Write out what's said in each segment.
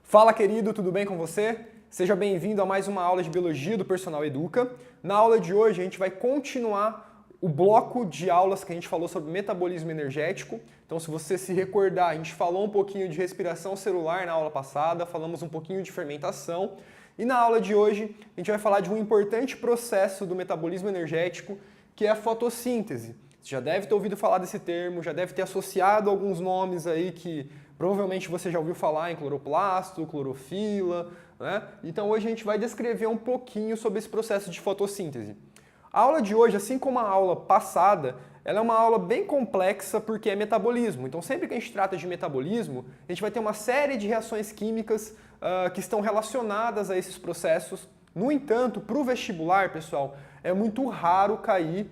Fala, querido, tudo bem com você? Seja bem-vindo a mais uma aula de Biologia do Personal Educa. Na aula de hoje a gente vai continuar o bloco de aulas que a gente falou sobre metabolismo energético. Então, se você se recordar, a gente falou um pouquinho de respiração celular na aula passada, falamos um pouquinho de fermentação. E na aula de hoje a gente vai falar de um importante processo do metabolismo energético, que é a fotossíntese. Você já deve ter ouvido falar desse termo, já deve ter associado alguns nomes aí que provavelmente você já ouviu falar em cloroplasto, clorofila, né? Então hoje a gente vai descrever um pouquinho sobre esse processo de fotossíntese. A aula de hoje, assim como a aula passada, ela é uma aula bem complexa porque é metabolismo. Então sempre que a gente trata de metabolismo, a gente vai ter uma série de reações químicas que estão relacionadas a esses processos. No entanto, para o vestibular, pessoal, é muito raro cair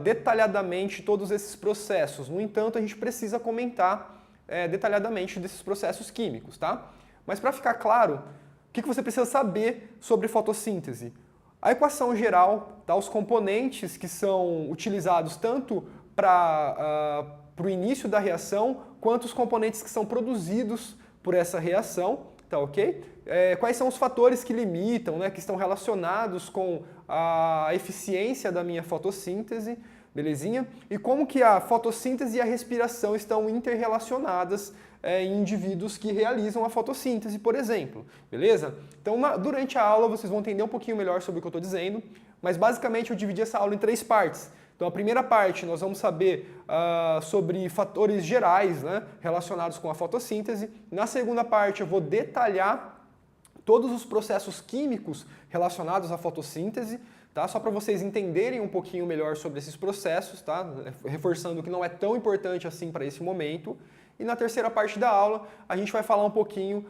detalhadamente todos esses processos. No entanto, a gente precisa comentar detalhadamente desses processos químicos, tá? Mas para ficar claro, o que você precisa saber sobre fotossíntese? A equação geral, tá? Os componentes que são utilizados tanto para o início da reação, quanto os componentes que são produzidos por essa reação, tá ok? Quais são os fatores que limitam, né, que estão relacionados com a eficiência da minha fotossíntese, belezinha? E como que a fotossíntese e a respiração estão interrelacionadas em indivíduos que realizam a fotossíntese, por exemplo, beleza? Então, durante a aula vocês vão entender um pouquinho melhor sobre o que eu estou dizendo, mas basicamente eu dividi essa aula em 3 partes. Então, a primeira parte nós vamos saber sobre fatores gerais, né, relacionados com a fotossíntese. Na segunda parte eu vou detalhar todos os processos químicos relacionados à fotossíntese, tá? Só para vocês entenderem um pouquinho melhor sobre esses processos, tá? Reforçando que não é tão importante assim para esse momento. E na terceira parte da aula, a gente vai falar um pouquinho,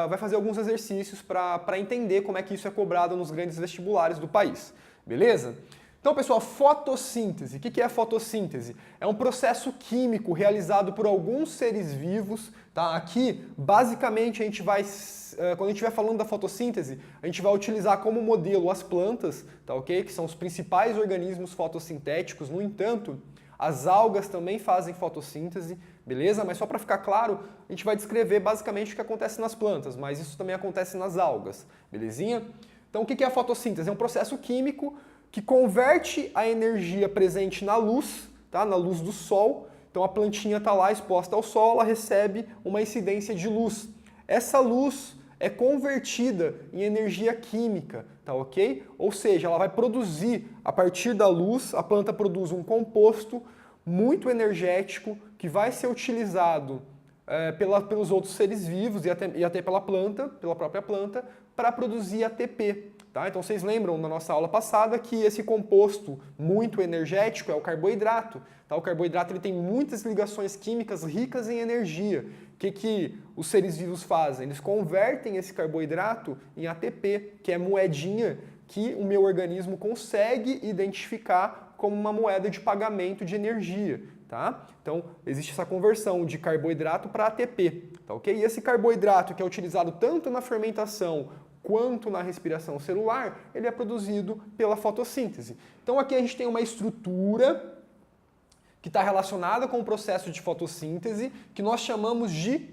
vai fazer alguns exercícios para entender como é que isso é cobrado nos grandes vestibulares do país, beleza? Então, pessoal, fotossíntese. O que é a fotossíntese? É um processo químico realizado por alguns seres vivos, tá? Aqui, basicamente, a gente vai, quando a gente estiver falando da fotossíntese, a gente vai utilizar como modelo as plantas, tá ok? Que são os principais organismos fotossintéticos. No entanto, as algas também fazem fotossíntese, beleza? Mas só para ficar claro, a gente vai descrever basicamente o que acontece nas plantas, mas isso também acontece nas algas, belezinha? Então, o que é a fotossíntese? É um processo químico que converte a energia presente na luz, tá? Na luz do sol. Então a plantinha está lá exposta ao sol, ela recebe uma incidência de luz. Essa luz é convertida em energia química, tá ok? Ou seja, ela vai produzir, a partir da luz, a planta produz um composto muito energético que vai ser utilizado pelos outros seres vivos e até pela própria planta, para produzir ATP. Tá? Então vocês lembram na nossa aula passada que esse composto muito energético é o carboidrato. Tá? O carboidrato ele tem muitas ligações químicas ricas em energia. O que os seres vivos fazem? Eles convertem esse carboidrato em ATP, que é moedinha que o meu organismo consegue identificar como uma moeda de pagamento de energia. Tá? Então existe essa conversão de carboidrato para ATP. Tá, okay? E esse carboidrato que é utilizado tanto na fermentação quanto na respiração celular, ele é produzido pela fotossíntese. Então aqui a gente tem uma estrutura que está relacionada com o processo de fotossíntese, que nós chamamos de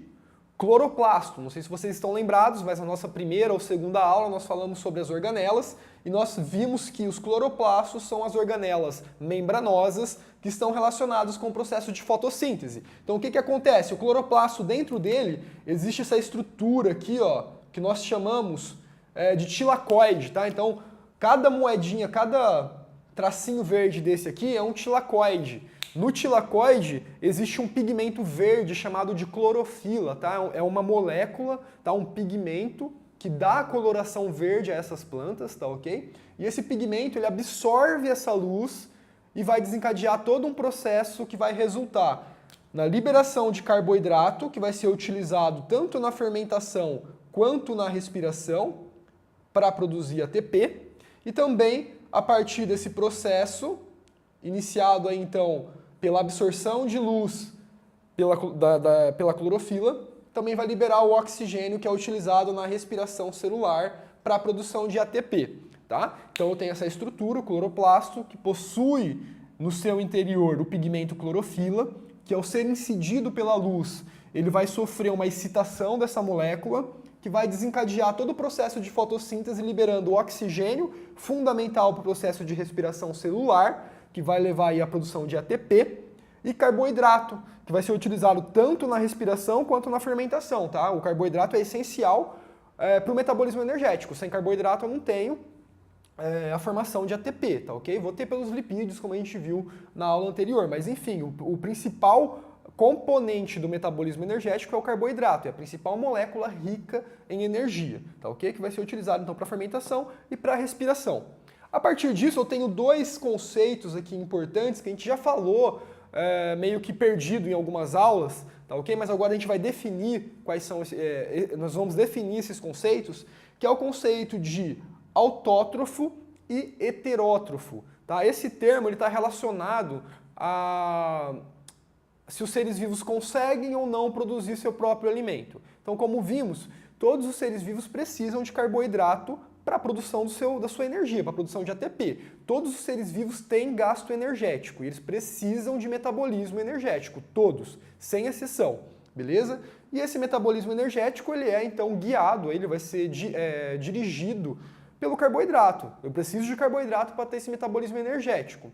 cloroplasto. Não sei se vocês estão lembrados, mas na nossa primeira ou segunda aula nós falamos sobre as organelas e nós vimos que os cloroplastos são as organelas membranosas que estão relacionadas com o processo de fotossíntese. Então o que acontece? O cloroplasto, dentro dele, existe essa estrutura aqui, ó, que nós chamamos de tilacoide, tá? Então, cada moedinha, cada tracinho verde desse aqui é um tilacoide. No tilacoide existe um pigmento verde chamado de clorofila, tá? É uma molécula, tá? Um pigmento que dá a coloração verde a essas plantas, tá ok? E esse pigmento ele absorve essa luz e vai desencadear todo um processo que vai resultar na liberação de carboidrato, que vai ser utilizado tanto na fermentação quanto na respiração para produzir ATP, e também a partir desse processo, iniciado aí, então pela absorção de luz pela clorofila, também vai liberar o oxigênio que é utilizado na respiração celular para a produção de ATP. Tá? Então eu tenho essa estrutura, o cloroplasto, que possui no seu interior o pigmento clorofila, que ao ser incidido pela luz, ele vai sofrer uma excitação dessa molécula, que vai desencadear todo o processo de fotossíntese, liberando o oxigênio, fundamental para o processo de respiração celular, que vai levar aí à produção de ATP, e carboidrato, que vai ser utilizado tanto na respiração quanto na fermentação, tá? O carboidrato é essencial para o metabolismo energético. Sem carboidrato eu não tenho a formação de ATP, tá ok? Vou ter pelos lipídios, como a gente viu na aula anterior, mas enfim, o principal componente do metabolismo energético é o carboidrato, é a principal molécula rica em energia, tá ok? Que vai ser utilizado então para fermentação e para respiração. A partir disso eu tenho dois conceitos aqui importantes que a gente já falou, meio que perdido em algumas aulas, tá ok? Mas agora a gente vai definir quais são, nós vamos definir esses conceitos, que é o conceito de autótrofo e heterótrofo, tá? Esse termo está relacionado a se os seres vivos conseguem ou não produzir seu próprio alimento. Então, como vimos, todos os seres vivos precisam de carboidrato para a produção da sua energia, para a produção de ATP. Todos os seres vivos têm gasto energético e eles precisam de metabolismo energético, todos, sem exceção, beleza? E esse metabolismo energético, ele é então guiado, ele vai ser dirigido pelo carboidrato. Eu preciso de carboidrato para ter esse metabolismo energético.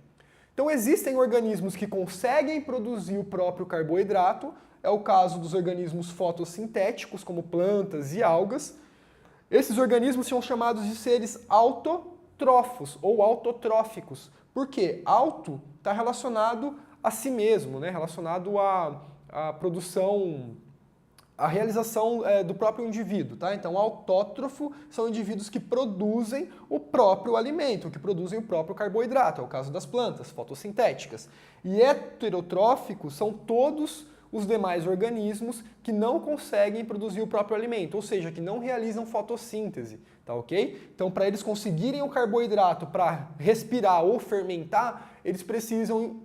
Então existem organismos que conseguem produzir o próprio carboidrato, é o caso dos organismos fotossintéticos, como plantas e algas. Esses organismos são chamados de seres autotrófos ou autotróficos. Por quê? Auto está relacionado a si mesmo, né? Relacionado à produção, à realização do próprio indivíduo, tá? Então, autótrofo são indivíduos que produzem o próprio alimento, que produzem o próprio carboidrato, é o caso das plantas fotossintéticas. E heterotróficos são todos os demais organismos que não conseguem produzir o próprio alimento, ou seja, que não realizam fotossíntese, tá ok? Então, para eles conseguirem o carboidrato para respirar ou fermentar, eles precisam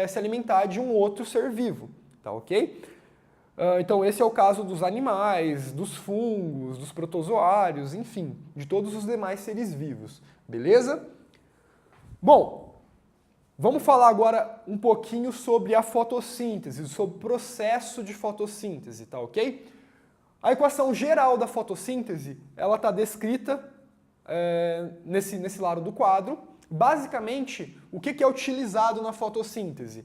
se alimentar de um outro ser vivo, tá ok? Então, esse é o caso dos animais, dos fungos, dos protozoários, enfim, de todos os demais seres vivos, beleza? Bom, vamos falar agora um pouquinho sobre a fotossíntese, sobre o processo de fotossíntese, tá ok? A equação geral da fotossíntese, ela está descrita nesse lado do quadro. Basicamente, o que é utilizado na fotossíntese?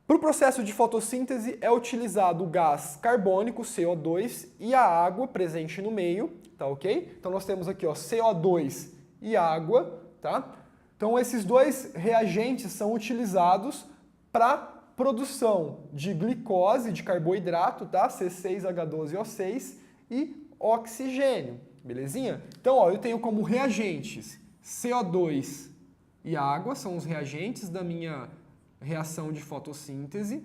Para o processo de fotossíntese é utilizado o gás carbônico, CO2, e a água presente no meio, tá ok? Então nós temos aqui ó, CO2 e água, tá? Então esses dois reagentes são utilizados para produção de glicose, de carboidrato, tá? C6H12O6 e oxigênio, belezinha? Então ó, eu tenho como reagentes CO2 e água, são os reagentes da minha reação de fotossíntese,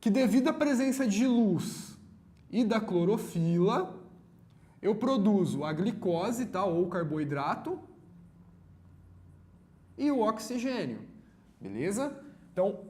que devido à presença de luz e da clorofila, eu produzo a glicose, tá, ou carboidrato, e o oxigênio, beleza? Então,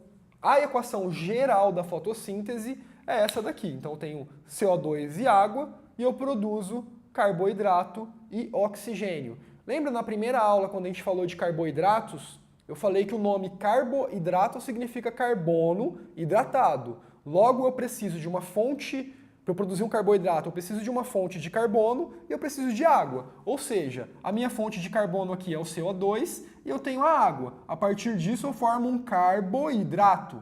a equação geral da fotossíntese é essa daqui. Então, eu tenho CO2 e água, e eu produzo carboidrato e oxigênio. Lembra na primeira aula, quando a gente falou de carboidratos, eu falei que o nome carboidrato significa carbono hidratado. Logo, eu preciso de uma fonte, para eu produzir um carboidrato, eu preciso de uma fonte de carbono e eu preciso de água. Ou seja, a minha fonte de carbono aqui é o CO2 e eu tenho a água. A partir disso, eu formo um carboidrato.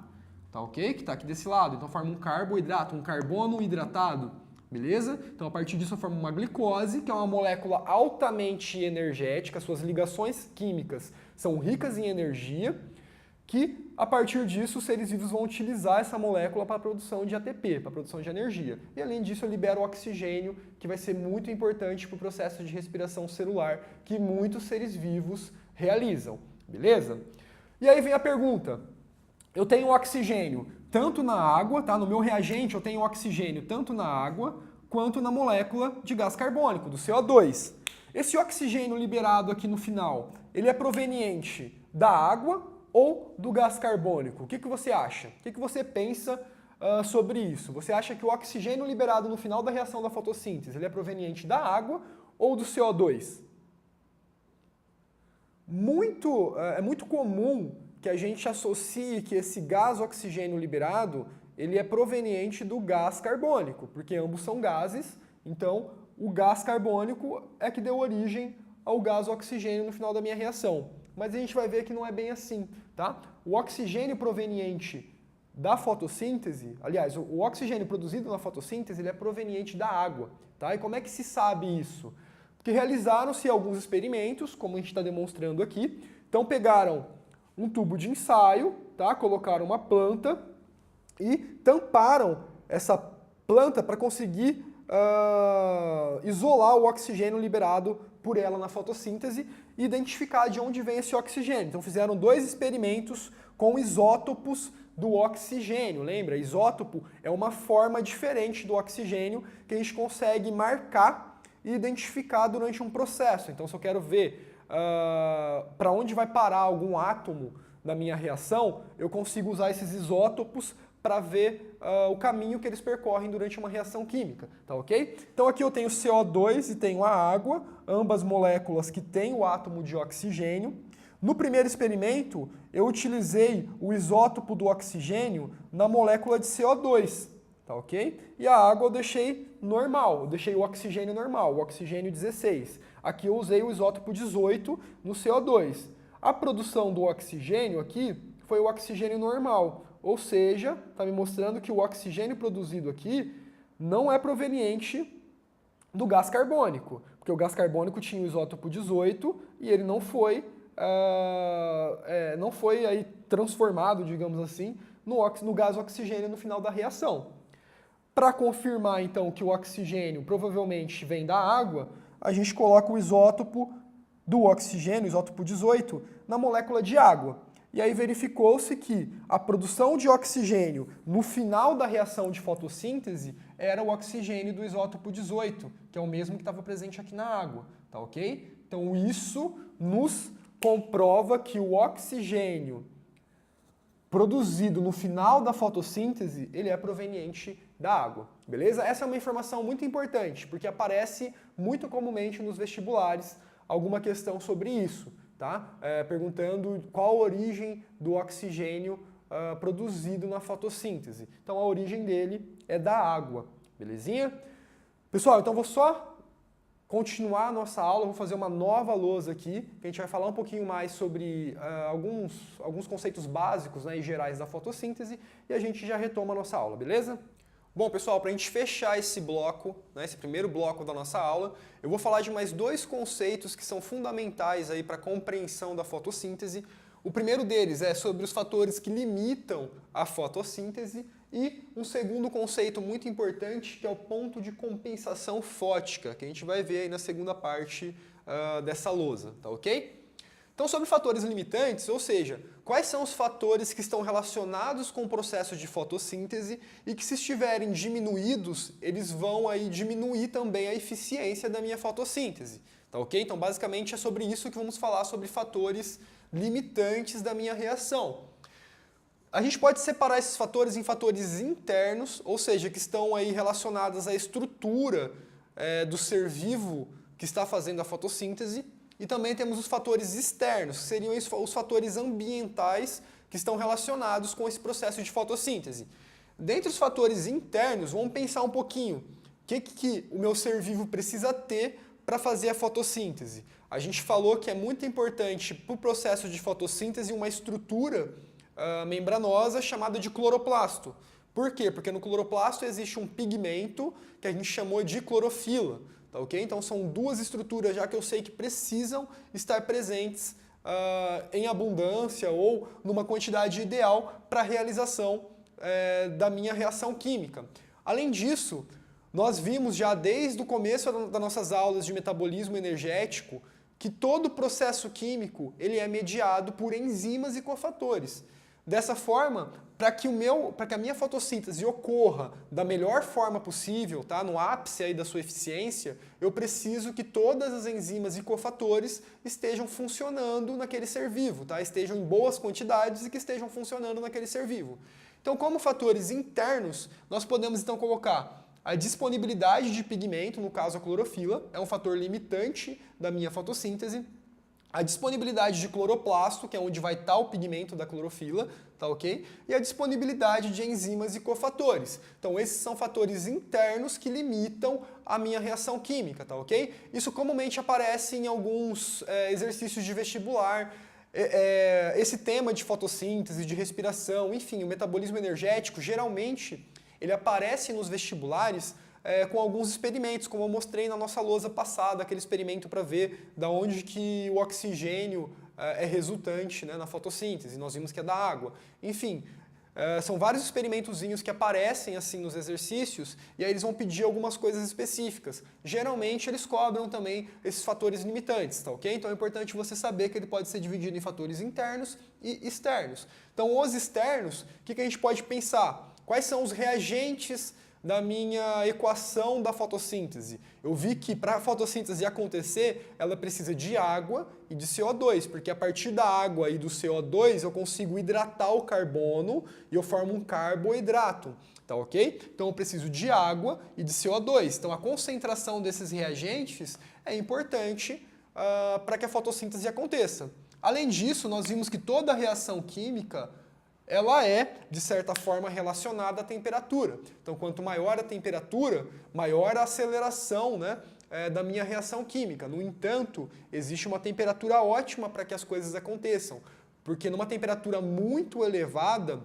Tá ok? Que está aqui desse lado. Então, eu formo um carboidrato, um carbono hidratado. Beleza? Então, a partir disso, eu formo uma glicose, que é uma molécula altamente energética, suas ligações químicas são ricas em energia, que a partir disso os seres vivos vão utilizar essa molécula para a produção de ATP, para a produção de energia. E além disso eu libero o oxigênio, que vai ser muito importante para o processo de respiração celular que muitos seres vivos realizam. Beleza? E aí vem a pergunta, eu tenho oxigênio tanto na água, tá? No meu reagente eu tenho oxigênio tanto na água quanto na molécula de gás carbônico, do CO2. Esse oxigênio liberado aqui no final, ele é proveniente da água ou do gás carbônico? O que você acha? O que você pensa sobre isso? Você acha que o oxigênio liberado no final da reação da fotossíntese, ele é proveniente da água ou do CO2? É muito comum que a gente associe que esse gás oxigênio liberado, ele é proveniente do gás carbônico, porque ambos são gases Então, o gás carbônico é que deu origem ao gás oxigênio no final da minha reação. Mas a gente vai ver que não é bem assim, tá? O oxigênio proveniente da fotossíntese, aliás, o oxigênio produzido na fotossíntese, ele é proveniente da água, tá? E como é que se sabe isso? Porque realizaram-se alguns experimentos, como a gente está demonstrando aqui. Então pegaram um tubo de ensaio, tá? Colocaram uma planta e tamparam essa planta para conseguir isolar o oxigênio liberado por ela na fotossíntese e identificar de onde vem esse oxigênio. Então fizeram 2 experimentos com isótopos do oxigênio. Lembra? Isótopo é uma forma diferente do oxigênio que a gente consegue marcar e identificar durante um processo. Então se eu quero ver para onde vai parar algum átomo da minha reação, eu consigo usar esses isótopos para ver o caminho que eles percorrem durante uma reação química, tá ok? Então aqui eu tenho CO2 e tenho a água, ambas moléculas que têm o átomo de oxigênio. No primeiro experimento, eu utilizei o isótopo do oxigênio na molécula de CO2, tá ok? E a água eu deixei normal, eu deixei o oxigênio normal, o oxigênio 16. Aqui eu usei o isótopo 18 no CO2. A produção do oxigênio aqui foi o oxigênio normal, ou seja, está me mostrando que o oxigênio produzido aqui não é proveniente do gás carbônico, porque o gás carbônico tinha o isótopo 18 e ele não foi aí transformado, digamos assim, no gás oxigênio no final da reação. Para confirmar, então, que o oxigênio provavelmente vem da água, a gente coloca o isótopo do oxigênio, isótopo 18, na molécula de água. E aí verificou-se que a produção de oxigênio no final da reação de fotossíntese era o oxigênio do isótopo 18, que é o mesmo que estava presente aqui na água, tá ok? Então isso nos comprova que o oxigênio produzido no final da fotossíntese, ele é proveniente da água, beleza? Essa é uma informação muito importante, porque aparece muito comumente nos vestibulares alguma questão sobre isso, tá? Perguntando qual a origem do oxigênio produzido na fotossíntese. Então a origem dele é da água, belezinha? Pessoal, então vou só continuar a nossa aula, vou fazer uma nova lousa aqui, que a gente vai falar um pouquinho mais sobre alguns conceitos básicos, né, e gerais da fotossíntese, e a gente já retoma a nossa aula, beleza? Bom, pessoal, para a gente fechar esse bloco, né, esse primeiro bloco da nossa aula, eu vou falar de mais 2 conceitos que são fundamentais aí para a compreensão da fotossíntese. O primeiro deles é sobre os fatores que limitam a fotossíntese e um segundo conceito muito importante que é o ponto de compensação fótica, que a gente vai ver aí na segunda parte dessa lousa, tá ok? Então, sobre fatores limitantes, ou seja, quais são os fatores que estão relacionados com o processo de fotossíntese e que, se estiverem diminuídos, eles vão aí diminuir também a eficiência da minha fotossíntese, tá ok? Então, basicamente, é sobre isso que vamos falar, sobre fatores limitantes da minha reação. A gente pode separar esses fatores em fatores internos, ou seja, que estão aí relacionados à estrutura do ser vivo que está fazendo a fotossíntese, e também temos os fatores externos, que seriam os fatores ambientais que estão relacionados com esse processo de fotossíntese. Dentre os fatores internos, vamos pensar um pouquinho, o que o meu ser vivo precisa ter para fazer a fotossíntese? A gente falou que é muito importante para o processo de fotossíntese uma estrutura membranosa chamada de cloroplasto. Por quê? Porque no cloroplasto existe um pigmento que a gente chamou de clorofila. Tá ok? Então são 2 estruturas já que eu sei que precisam estar presentes em abundância ou numa quantidade ideal para a realização da minha reação química. Além disso, nós vimos já desde o começo das nossas aulas de metabolismo energético que todo processo químico ele é mediado por enzimas e cofatores. Dessa forma, para que a minha fotossíntese ocorra da melhor forma possível, tá? No ápice aí da sua eficiência, eu preciso que todas as enzimas e cofatores estejam funcionando naquele ser vivo, tá? Estejam em boas quantidades e que estejam funcionando naquele ser vivo. Então, como fatores internos, nós podemos então colocar a disponibilidade de pigmento, no caso a clorofila, é um fator limitante da minha fotossíntese. a disponibilidade de cloroplasto, que é onde vai estar o pigmento da clorofila, tá ok? E a disponibilidade de enzimas e cofatores. Então esses são fatores internos que limitam a minha reação química, tá ok? Isso comumente aparece em alguns exercícios de vestibular. Esse tema de fotossíntese, de respiração, enfim, o metabolismo energético, geralmente ele aparece nos vestibulares com alguns experimentos, como eu mostrei na nossa lousa passada, aquele experimento para ver da onde que o oxigênio é resultante, né, na fotossíntese. Nós vimos que é da água. Enfim, são vários experimentozinhos que aparecem assim nos exercícios e aí eles vão pedir algumas coisas específicas. Geralmente eles cobram também esses fatores limitantes, tá ok? Então é importante você saber que ele pode ser dividido em fatores internos e externos. Então os externos, o que a gente pode pensar? Quais são os reagentes da minha equação da fotossíntese? Eu vi que para a fotossíntese acontecer, ela precisa de água e de CO2, porque a partir da água e do CO2 eu consigo hidratar o carbono e eu formo um carboidrato, tá ok? Então eu preciso de água e de CO2. Então a concentração desses reagentes é importante para que a fotossíntese aconteça. Além disso, nós vimos que toda reação química ela é, de certa forma, relacionada à temperatura. Então, quanto maior a temperatura, maior a aceleração, né, da minha reação química. No entanto, existe uma temperatura ótima para que as coisas aconteçam, porque numa temperatura muito elevada,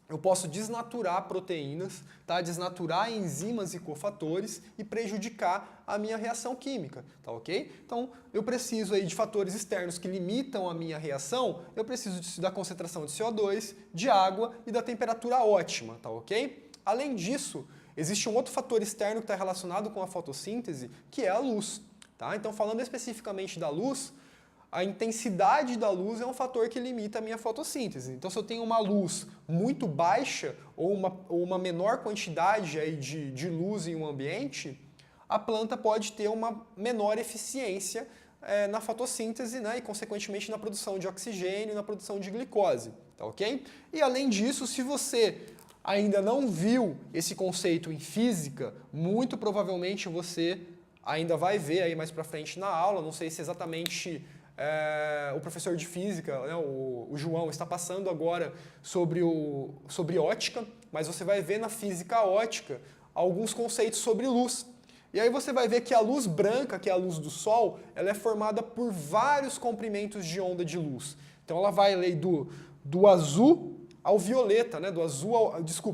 eu posso desnaturar proteínas, tá? Desnaturar enzimas e cofatores e prejudicar a minha reação química, tá ok? Então, eu preciso aí de fatores externos que limitam a minha reação, eu preciso da concentração de CO2, de água e da temperatura ótima, tá ok? Além disso, existe um outro fator externo que está relacionado com a fotossíntese, que é a luz, tá? Então, falando especificamente da luz, a intensidade da luz é um fator que limita a minha fotossíntese. Então, se eu tenho uma luz muito baixa ou uma menor quantidade aí de luz em um ambiente, a planta pode ter uma menor eficiência na fotossíntese, né, e, consequentemente, na produção de oxigênio e na produção de glicose. Tá ok? E, além disso, se você ainda não viu esse conceito em física, muito provavelmente você ainda vai ver aí mais pra frente na aula, não sei se exatamente o professor de física, né, o João, está passando agora sobre ótica, mas você vai ver na física ótica alguns conceitos sobre luz. E aí você vai ver que a luz branca, que é a luz do Sol, ela é formada por vários comprimentos de onda de luz. Então ela vai ali do azul ao violeta, né?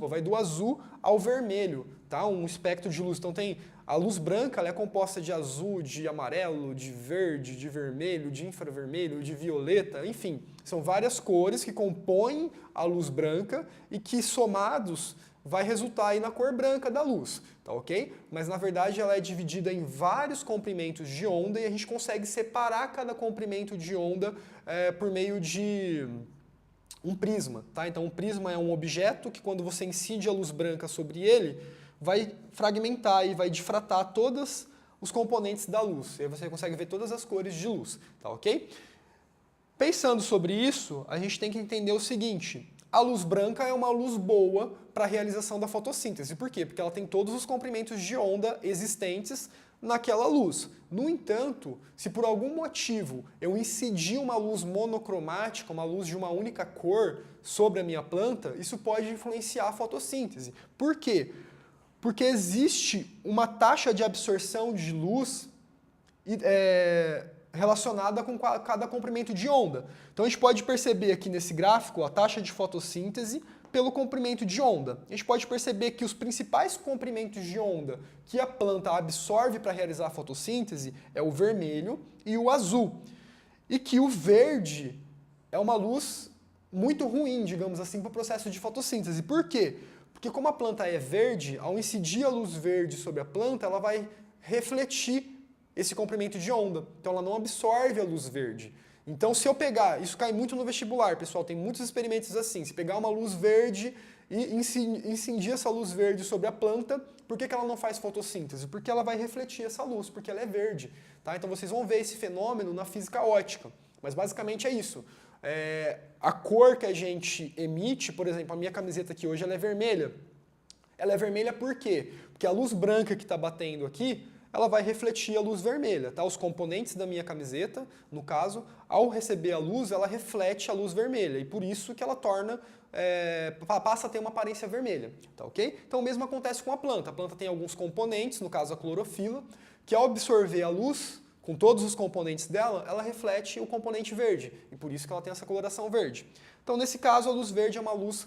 Vai do azul ao vermelho, tá? Um espectro de luz. Então tem a luz branca, ela é composta de azul, de amarelo, de verde, de vermelho, de infravermelho, de violeta, enfim, são várias cores que compõem a luz branca e que somados vai resultar aí na cor branca da luz, tá ok? Mas na verdade ela é dividida em vários comprimentos de onda e a gente consegue separar cada comprimento de onda por meio de um prisma, tá? Então um prisma é um objeto que quando você incide a luz branca sobre ele, vai fragmentar e vai difratar todos os componentes da luz. E aí você consegue ver todas as cores de luz, tá ok? Pensando sobre isso, a gente tem que entender o seguinte: a luz branca é uma luz boa para a realização da fotossíntese. Por quê? Porque ela tem todos os comprimentos de onda existentes naquela luz. No entanto, se por algum motivo eu incidir uma luz monocromática, uma luz de uma única cor sobre a minha planta, isso pode influenciar a fotossíntese. Por quê? Porque existe uma taxa de absorção de luz relacionada com cada comprimento de onda. Então a gente pode perceber aqui nesse gráfico a taxa de fotossíntese pelo comprimento de onda. A gente pode perceber que os principais comprimentos de onda que a planta absorve para realizar a fotossíntese é o vermelho e o azul. E que o verde é uma luz muito ruim, digamos assim, para o processo de fotossíntese. Por quê? Porque como a planta é verde, ao incidir a luz verde sobre a planta, ela vai refletir esse comprimento de onda. Então ela não absorve a luz verde. Então se eu pegar, isso cai muito no vestibular, pessoal, tem muitos experimentos assim, se pegar uma luz verde e incidir essa luz verde sobre a planta, por que ela não faz fotossíntese? Porque ela vai refletir essa luz, porque ela é verde. Tá? Então vocês vão ver esse fenômeno na física ótica. Mas basicamente é isso. A cor que a gente emite, por exemplo, a minha camiseta aqui hoje ela é vermelha. Ela é vermelha por quê? Porque a luz branca que está batendo aqui, ela vai refletir a luz vermelha, tá? Os componentes da minha camiseta, no caso, ao receber a luz, ela reflete a luz vermelha, e por isso que ela passa a ter uma aparência vermelha, tá ok? Então o mesmo acontece com a planta tem alguns componentes, no caso a clorofila, que ao absorver a luz, com todos os componentes dela, ela reflete o componente verde, e por isso que ela tem essa coloração verde. Então nesse caso a luz verde é uma luz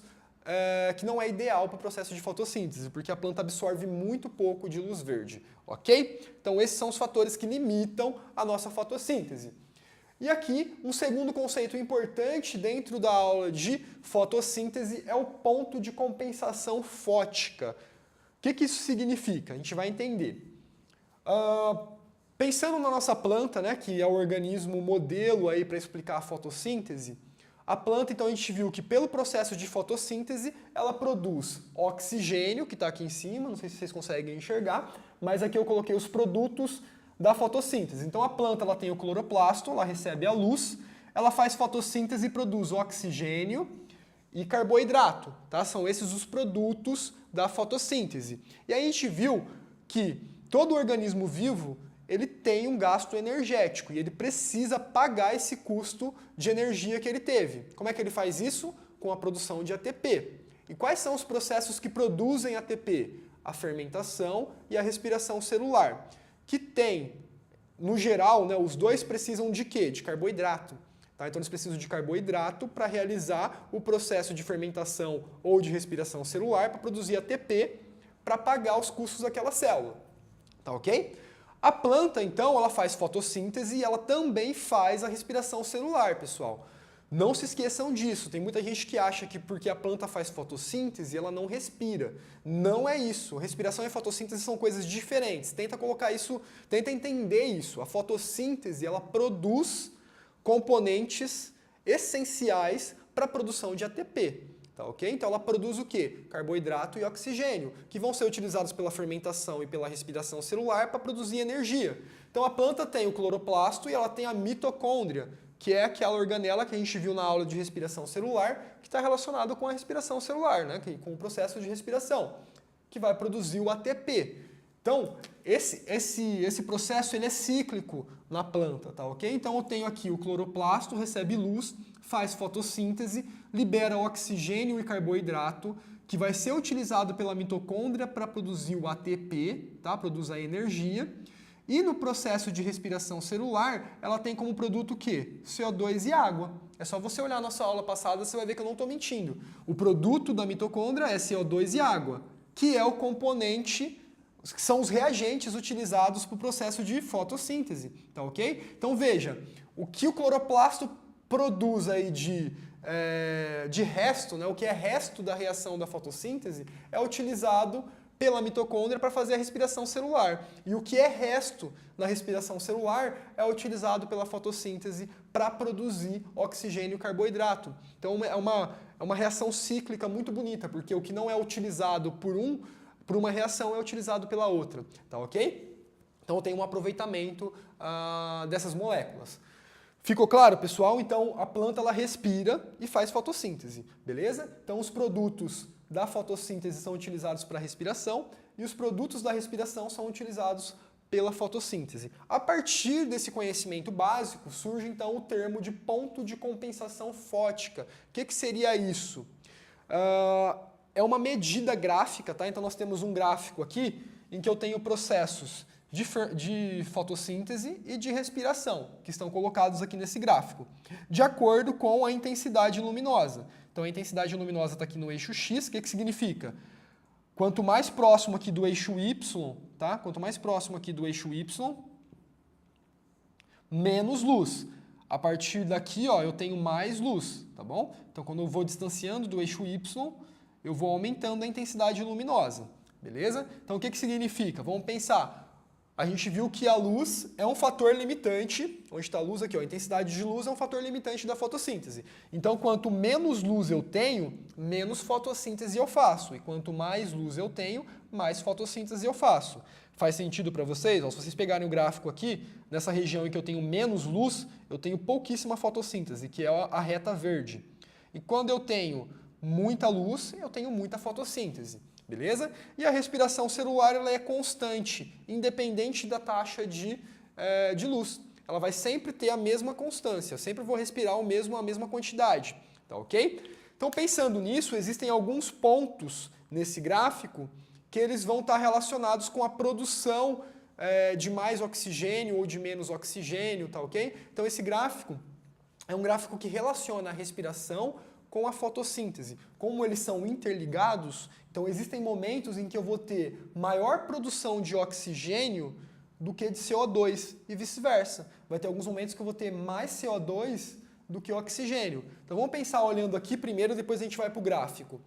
que não é ideal para o processo de fotossíntese, porque a planta absorve muito pouco de luz verde, ok? Então esses são os fatores que limitam a nossa fotossíntese. E aqui, um segundo conceito importante dentro da aula de fotossíntese é o ponto de compensação fótica. O que isso significa? A gente vai entender. Pensando na nossa planta, né, que é o organismo modelo aí para explicar a fotossíntese, a planta, então, a gente viu que pelo processo de fotossíntese, ela produz oxigênio, que está aqui em cima, não sei se vocês conseguem enxergar, mas aqui eu coloquei os produtos da fotossíntese. Então a planta ela tem o cloroplasto, ela recebe a luz, ela faz fotossíntese e produz oxigênio e carboidrato, tá? São esses os produtos da fotossíntese. E aí a gente viu que todo organismo vivo ele tem um gasto energético e ele precisa pagar esse custo de energia que ele teve. Como é que ele faz isso? Com a produção de ATP. E quais são os processos que produzem ATP? A fermentação e a respiração celular. Que tem, no geral, né, os dois precisam de quê? De carboidrato. Tá? Então eles precisam de carboidrato para realizar o processo de fermentação ou de respiração celular para produzir ATP para pagar os custos daquela célula. Tá ok? A planta, então, ela faz fotossíntese e ela também faz a respiração celular, pessoal. Não se esqueçam disso. Tem muita gente que acha que porque a planta faz fotossíntese, ela não respira. Não é isso. Respiração e fotossíntese são coisas diferentes. Tenta colocar isso, tenta entender isso. A fotossíntese, ela produz componentes essenciais para a produção de ATP. Tá, ok? Então ela produz o quê? Carboidrato e oxigênio, que vão ser utilizados pela fermentação e pela respiração celular para produzir energia. Então a planta tem o cloroplasto e ela tem a mitocôndria, que é aquela organela que a gente viu na aula de respiração celular, que está relacionada com a respiração celular, né? Com o processo de respiração, que vai produzir o ATP. Então, esse processo ele é cíclico na planta, tá ok? Então eu tenho aqui o cloroplasto, recebe luz, faz fotossíntese, libera oxigênio e carboidrato, que vai ser utilizado pela mitocôndria para produzir o ATP, tá? Produz a energia. E no processo de respiração celular, ela tem como produto o quê? CO2 e água. É só você olhar a nossa aula passada, você vai ver que eu não estou mentindo. O produto da mitocôndria é CO2 e água, que é o componente, que são os reagentes utilizados para o processo de fotossíntese, tá ok? Então veja, o que o cloroplasto produz aí de resto, né, o que é resto da reação da fotossíntese, é utilizado pela mitocôndria para fazer a respiração celular. E o que é resto na respiração celular é utilizado pela fotossíntese para produzir oxigênio e carboidrato. Então é uma reação cíclica muito bonita, porque o que não é utilizado por uma reação é utilizado pela outra. Tá ok? Então tem um aproveitamento dessas moléculas. Ficou claro, pessoal? Então a planta ela respira e faz fotossíntese, beleza? Então os produtos da fotossíntese são utilizados para a respiração e os produtos da respiração são utilizados pela fotossíntese. A partir desse conhecimento básico surge então o termo de ponto de compensação fótica. O que seria isso? É uma medida gráfica, tá? Então nós temos um gráfico aqui em que eu tenho processos de fotossíntese e de respiração, que estão colocados aqui nesse gráfico, de acordo com a intensidade luminosa. Então a intensidade luminosa está aqui no eixo X, o que significa? Quanto mais próximo aqui do eixo Y, tá? Quanto mais próximo aqui do eixo Y, menos luz. A partir daqui, ó, eu tenho mais luz, tá bom? Então quando eu vou distanciando do eixo Y, eu vou aumentando a intensidade luminosa, beleza? Então o que significa? Vamos pensar. A gente viu que a luz é um fator limitante, onde está a luz aqui, ó, a intensidade de luz é um fator limitante da fotossíntese. Então, quanto menos luz eu tenho, menos fotossíntese eu faço. E quanto mais luz eu tenho, mais fotossíntese eu faço. Faz sentido para vocês? Ó, se vocês pegarem o gráfico aqui, nessa região em que eu tenho menos luz, eu tenho pouquíssima fotossíntese, que é a reta verde. E quando eu tenho muita luz, eu tenho muita fotossíntese. beleza? E a respiração celular ela é constante, independente da taxa de luz. Ela vai sempre ter a mesma constância, eu sempre vou respirar a mesma quantidade, tá ok? Então, pensando nisso, existem alguns pontos nesse gráfico que eles vão estar relacionados com a produção de mais oxigênio ou de menos oxigênio, tá ok? Então, esse gráfico é um gráfico que relaciona a respiração com a fotossíntese. Como eles são interligados, então existem momentos em que eu vou ter maior produção de oxigênio do que de CO2 e vice-versa. Vai ter alguns momentos que eu vou ter mais CO2 do que oxigênio. Então vamos pensar olhando aqui primeiro, depois a gente vai para o gráfico.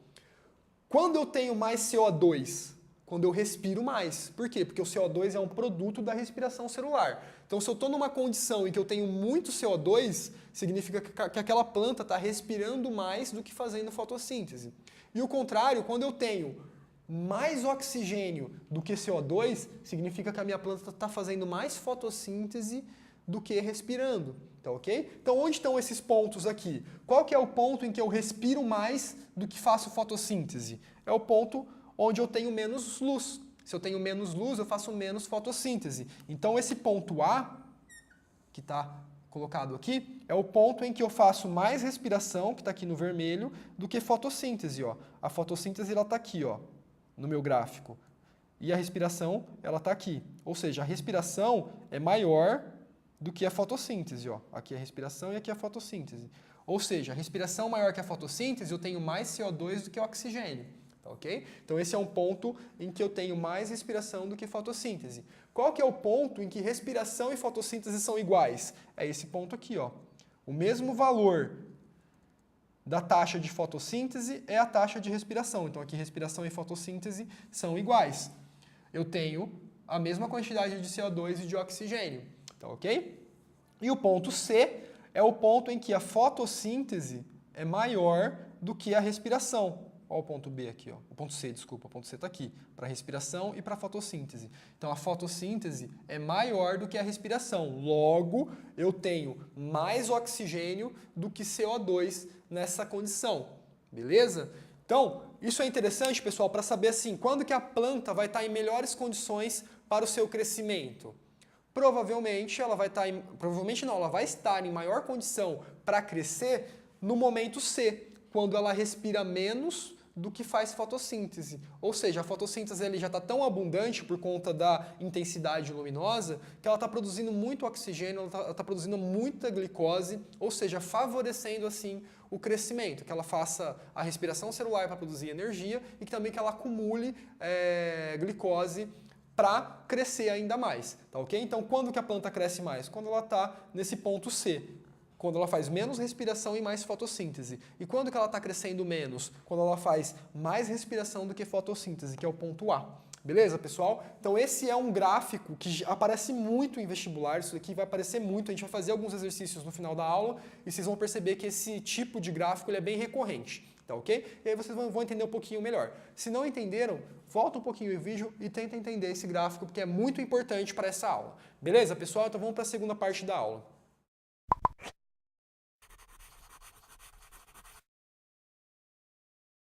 Quando eu tenho mais CO2? Quando eu respiro mais. Por quê? Porque o CO2 é um produto da respiração celular. Então se eu estou numa condição em que eu tenho muito CO2, significa que aquela planta está respirando mais do que fazendo fotossíntese. E o contrário, quando eu tenho mais oxigênio do que CO2, significa que a minha planta está fazendo mais fotossíntese do que respirando, tá ok? Então onde estão esses pontos aqui? Qual que é o ponto em que eu respiro mais do que faço fotossíntese? É o ponto onde eu tenho menos luz. Se eu tenho menos luz, eu faço menos fotossíntese. Então esse ponto A, que está colocado aqui, é o ponto em que eu faço mais respiração, que está aqui no vermelho, do que fotossíntese. Ó. A fotossíntese está aqui, ó, no meu gráfico. E a respiração, ela está aqui. Ou seja, a respiração é maior do que a fotossíntese. Ó. Aqui é a respiração e aqui é a fotossíntese. Ou seja, a respiração maior que a fotossíntese, eu tenho mais CO2 do que oxigênio. Tá, ok? Então esse é um ponto em que eu tenho mais respiração do que fotossíntese. Qual que é o ponto em que respiração e fotossíntese são iguais? É esse ponto aqui. Ó. O mesmo valor da taxa de fotossíntese é a taxa de respiração. Então aqui respiração e fotossíntese são iguais. Eu tenho a mesma quantidade de CO2 e de oxigênio. Tá, ok? E o ponto C é o ponto em que a fotossíntese é maior do que a respiração. Olha o ponto B aqui, ó. O ponto C, desculpa, o ponto C está aqui, para respiração e para fotossíntese. Então a fotossíntese é maior do que a respiração. Logo, eu tenho mais oxigênio do que CO2 nessa condição. Beleza? Então, isso é interessante, pessoal, para saber assim, quando que a planta vai estar em melhores condições para o seu crescimento. Provavelmente ela vai estar ela vai estar em maior condição para crescer no momento C, quando ela respira menos do que faz fotossíntese. Ou seja, a fotossíntese ele já está tão abundante por conta da intensidade luminosa que ela está produzindo muito oxigênio, ela está produzindo muita glicose, ou seja, favorecendo assim o crescimento, que ela faça a respiração celular para produzir energia e que também que ela acumule glicose para crescer ainda mais, tá ok? Então, quando que a planta cresce mais? Quando ela está nesse ponto C. Quando ela faz menos respiração e mais fotossíntese. E quando que ela está crescendo menos? Quando ela faz mais respiração do que fotossíntese, que é o ponto A. Beleza, pessoal? Então esse é um gráfico que aparece muito em vestibular, isso aqui vai aparecer muito, a gente vai fazer alguns exercícios no final da aula e vocês vão perceber que esse tipo de gráfico ele é bem recorrente, tá ok? E aí vocês vão entender um pouquinho melhor. Se não entenderam, volta um pouquinho o vídeo e tenta entender esse gráfico, porque é muito importante para essa aula. Beleza, pessoal? Então vamos para a segunda parte da aula.